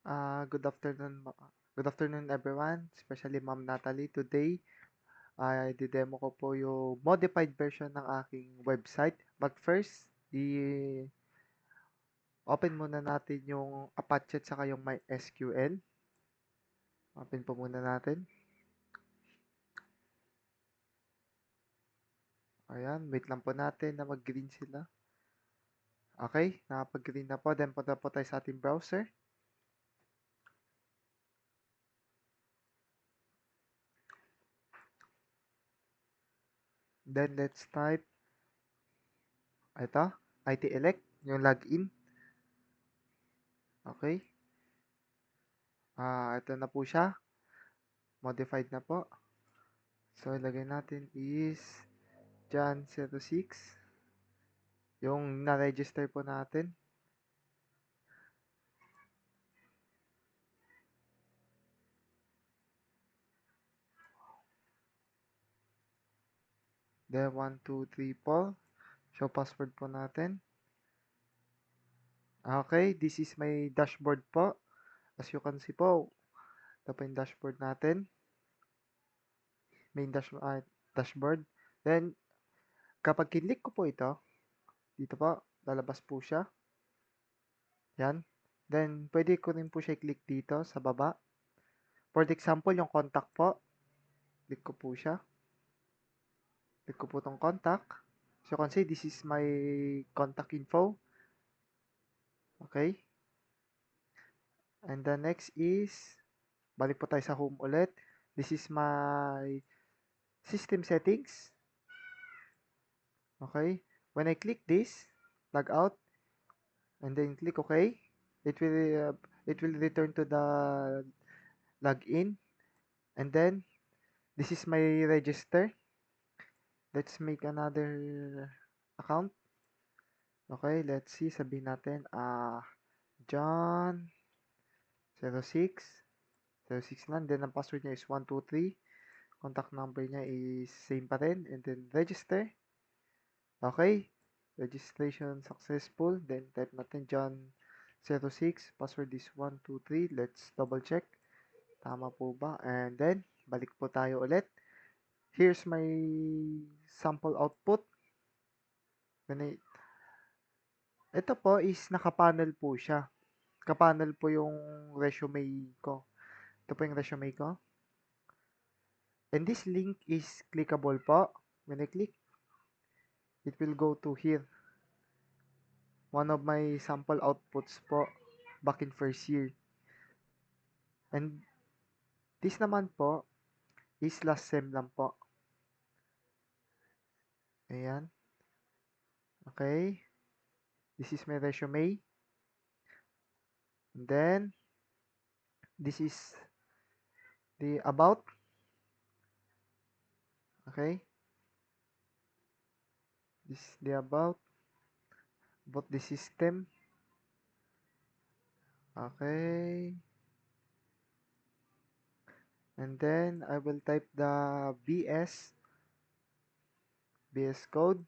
Good afternoon everyone, especially Ma'am Natalie. Today, ay didemo ko po yung modified version ng aking website. But first, i-open muna natin yung Apache at saka yung MySQL. Open po muna natin. Ayan, wait lang po natin na mag-green sila. Okay, nakapag-green na po. Then punta po tayo sa ating browser. Then let's type ito, IT Elect, yung login. Okay. Ito na po siya. Modified na po. So, ilagay natin is Jan 06. Yung na-register po natin. Then, 1, 2, 3 po. Show password po natin. Okay, this is my dashboard po. As you can see po, ito po yung dashboard natin. Dashboard. Then, kapag kinlik ko po ito, dito po, lalabas po siya. Yan. Then, pwede ko rin po siya i-click dito sa baba. For example, yung contact po. Click ko po siya. Click ko po itong contact. So, you can see, this is my contact info. Okay. And the next is, balik po tayo sa home ulit. This is my system settings. Okay. When I click this, log out, and then click OK, it will return to the login. And then, this is my register. Let's make another account. Okay, let's see. Sabihin natin, John 06. 06 lang. Then, ang password niya is 123. Contact number niya is same pa rin. And then, register. Okay. Registration successful. Then, type natin John 06. Password is 123. Let's double check. Tama po ba? And then, balik po tayo ulit. Here's my sample output. Ito po is nakapanel po siya. Nakapanel po yung resume ko. Ito po yung resume ko. And this link is clickable po. When I click, it will go to here. One of my sample outputs po back in first year. And this naman po is last sem lang po. Ayan. Okay. This is my resume. And then, this is the about. Okay. This is the about the system. Okay. And then, I will type the BS code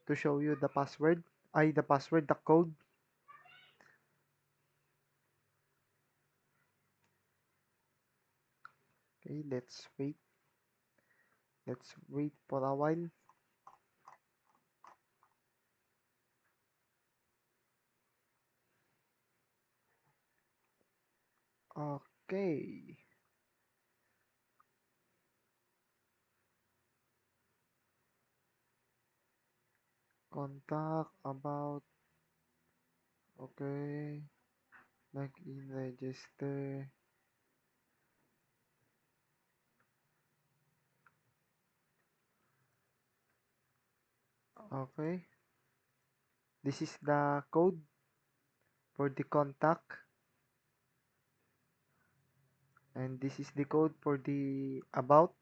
to show you the password. The code. Okay, let's wait. Let's wait for a while. Okay. Contact about. Okay. Login register. Okay. This is the code for the contact. And this is the code for the about.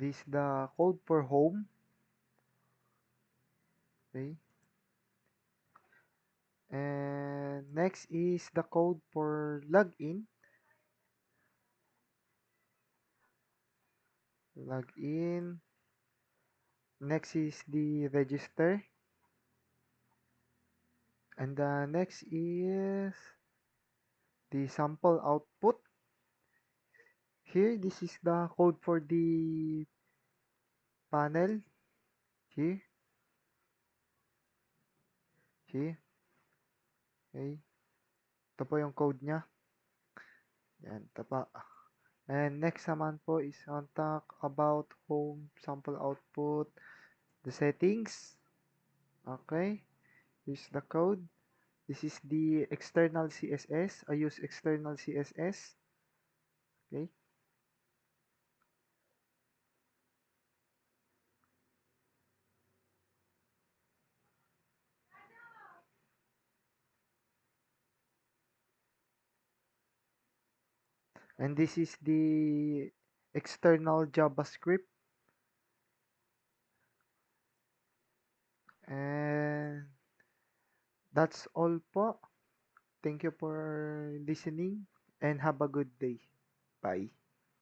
This is the code for home. Okay. And next is the code for login. log in. Next is the register. And the next is the sample output. Here, this is the code for the panel. Here, here. Okay. Ito po yung code niya. Yan, ito pa. And next naman po is on talk about home sample output, the settings. Okay. Here's the code. This is the external CSS. I use external CSS. Okay. And this is the external JavaScript. And that's all po. Thank you for listening and have a good day. Bye.